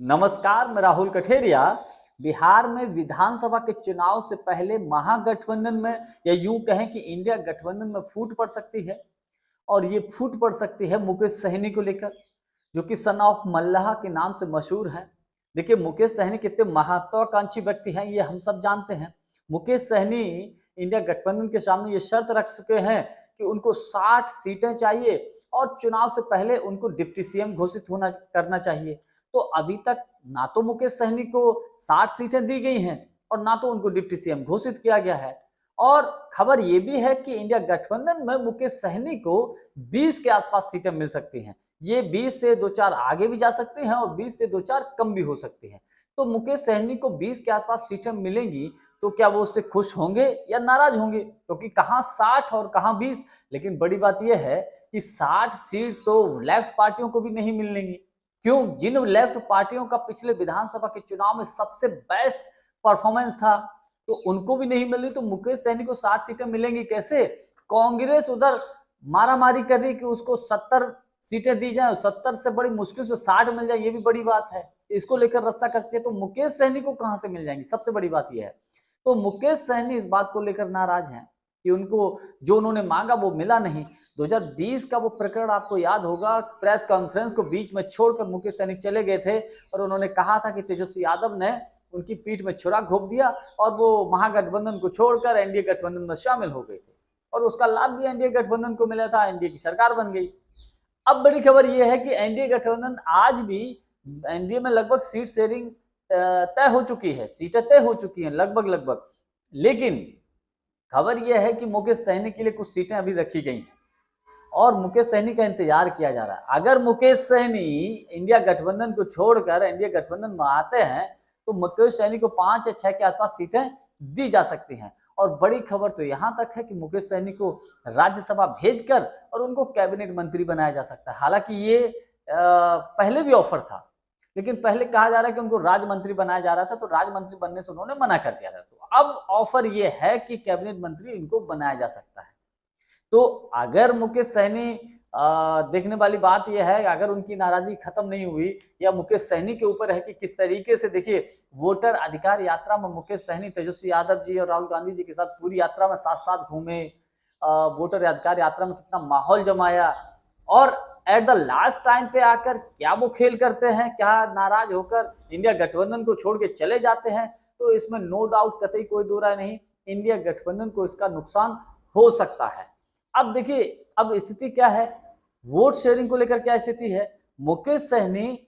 नमस्कार, मैं राहुल कठेरिया। बिहार में विधानसभा के चुनाव से पहले महागठबंधन में या यूं कहें कि इंडिया गठबंधन में फूट पड़ सकती है। और ये फूट पड़ सकती है मुकेश सहनी को लेकर, जो कि सन ऑफ मल्लाह के नाम से मशहूर है। देखिए, मुकेश सहनी कितने महत्वाकांक्षी व्यक्ति हैं ये हम सब जानते हैं। मुकेश सहनी इंडिया गठबंधन के सामने ये शर्त रख चुके हैं कि उनको 60 सीटें चाहिए और चुनाव से पहले उनको डिप्टी सीएम घोषित होना करना चाहिए। तो अभी तक ना तो मुकेश सहनी को 60 सीटें दी गई हैं और ना तो उनको डिप्टी सीएम घोषित किया गया है। और खबर यह भी है कि इंडिया गठबंधन में मुकेश सहनी को 20 के आसपास सीटें मिल सकती हैं। ये 20 से 2-4 आगे भी जा सकती हैं और 20 से 2-4 कम भी हो सकती हैं। तो मुकेश सहनी को 20 के आसपास सीटें मिलेंगी तो क्या वो उससे खुश होंगे या नाराज होंगे? क्योंकि कहां 60 और कहां 20। लेकिन बड़ी बात यह है कि 60 सीट तो लेफ्ट पार्टियों को भी नहीं मिलेंगी। क्यों? जिन लेफ्ट पार्टियों का पिछले विधानसभा के चुनाव में सबसे बेस्ट परफॉर्मेंस था, तो उनको भी नहीं मिल रही। तो मुकेश सहनी को 60 सीटें मिलेंगी कैसे? कांग्रेस उधर मारामारी कर रही कि उसको 70 सीटें दी जाए, 70 से बड़ी मुश्किल से 60 मिल जाए, ये भी बड़ी बात है। इसको लेकर रस्साकसी है। तो मुकेश सहनी को कहां से मिल जाएंगी? सबसे बड़ी बात यह है। तो मुकेश सहनी इस बात को लेकर नाराज हैं कि उनको जो उन्होंने मांगा वो मिला नहीं। 2020 का वो प्रकरण आपको याद होगा, प्रेस कॉन्फ्रेंस को बीच में छोड़कर मुकेश सहनी चले गए थे और उन्होंने कहा था कि तेजस्वी यादव ने उनकी पीठ में छुरा घोंप दिया और वो महागठबंधन को छोड़कर एनडीए गठबंधन में शामिल हो गए थे और उसका लाभ भी एनडीए गठबंधन को मिला था। एनडीए की सरकार बन गई। अब बड़ी खबर यह है कि एनडीए गठबंधन आज भी एनडीए में लगभग सीट शेयरिंग तय हो चुकी है, सीटें तय हो चुकी हैं लगभग। लेकिन खबर यह है कि मुकेश सहनी के लिए कुछ सीटें अभी रखी गई हैं और मुकेश सहनी का इंतजार किया जा रहा है। अगर मुकेश सहनी इंडिया गठबंधन को छोड़कर एनडीए गठबंधन में आते हैं तो मुकेश सहनी को 5 या 6 के आसपास सीटें दी जा सकती हैं। और बड़ी खबर तो यहां तक है कि मुकेश सहनी को राज्यसभा भेजकर और उनको कैबिनेट मंत्री बनाया जा सकता है। हालांकि ये पहले भी ऑफर था, लेकिन पहले कहा जा रहा है कि उनको राज्य मंत्री बनाया जा रहा था, तो राज्य मंत्री बनने से उन्होंने मना कर दिया था। तो अब ऑफर ये है कि कैबिनेट मंत्री इनको बनाया जा सकता है। तो अगर मुकेश सहनी देखने वाली बात यह है, अगर उनकी नाराजगी खत्म नहीं हुई या मुकेश सहनी के ऊपर है कि किस तरीके से, देखिए, वोटर अधिकार यात्रा में मुकेश सहनी तेजस्वी यादव जी और राहुल गांधी जी के साथ पूरी यात्रा में साथ साथ घूमे, वोटर अधिकार यात्रा में कितना माहौल जमाया और एट द लास्ट टाइम पे आकर क्या वो खेल करते हैं, क्या नाराज होकर इंडिया गठबंधन को छोड़ के चले जाते हैं। तो इसमें नो डाउट, कतई कोई दो राय नहीं, इंडिया गठबंधन को इसका नुकसान हो सकता है। अब देखिए, अब स्थिति क्या है, वोट शेयरिंग को लेकर क्या स्थिति है। मुकेश सहनी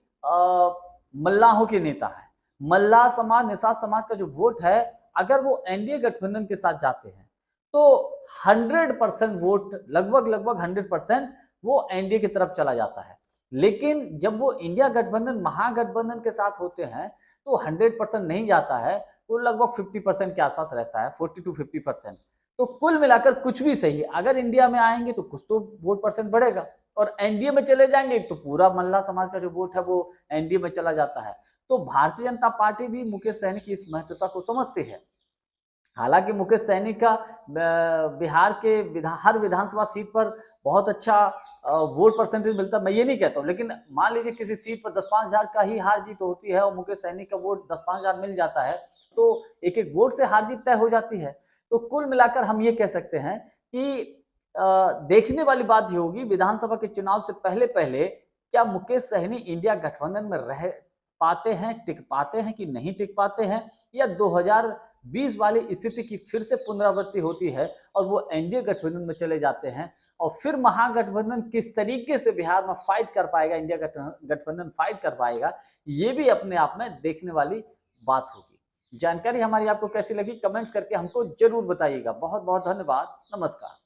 मल्लाहों के नेता है। मल्लाह समाज, निषाद समाज का जो वोट है, अगर वो एनडीए गठबंधन के साथ जाते हैं तो 100% वोट, लगभग 100% वो एनडीए की तरफ चला जाता है। लेकिन जब वो इंडिया गठबंधन महागठबंधन के साथ होते हैं तो 100% नहीं जाता है, वो लगभग 50% के आसपास रहता है, 40 to 50%। तो कुल मिलाकर कुछ भी सही है, अगर इंडिया में आएंगे तो कुछ तो वोट परसेंट बढ़ेगा और एनडीए में चले जाएंगे तो पूरा मल्ला समाज का जो वोट है वो एनडीए में चला जाता है। तो भारतीय जनता पार्टी भी मुकेश सहनी की इस महत्वता को समझती है। हालांकि मुकेश सहनी का बिहार के हर विधानसभा सीट पर बहुत अच्छा वोट परसेंटेज मिलता है, मैं ये नहीं कहता हूँ, लेकिन मान लीजिए किसी सीट पर 10-5 हजार का ही हार जीत होती है और मुकेश सहनी का वोट 10-5 हजार मिल जाता है, तो एक एक वोट से हार जीत तय हो जाती है। तो कुल मिलाकर हम ये कह सकते हैं कि देखने वाली बात ये होगी, विधानसभा के चुनाव से पहले पहले क्या मुकेश सहनी इंडिया गठबंधन में रह पाते हैं, टिक पाते हैं कि नहीं टिक पाते हैं, या 2020 वाली स्थिति की फिर से पुनरावृत्ति होती है और वो एनडीए गठबंधन में चले जाते हैं। और फिर महागठबंधन किस तरीके से बिहार में फाइट कर पाएगा, इंडिया गठबंधन फाइट कर पाएगा, ये भी अपने आप में देखने वाली बात होगी। जानकारी हमारी आपको कैसी लगी, कमेंट्स करके हमको जरूर बताइएगा। बहुत बहुत धन्यवाद। नमस्कार।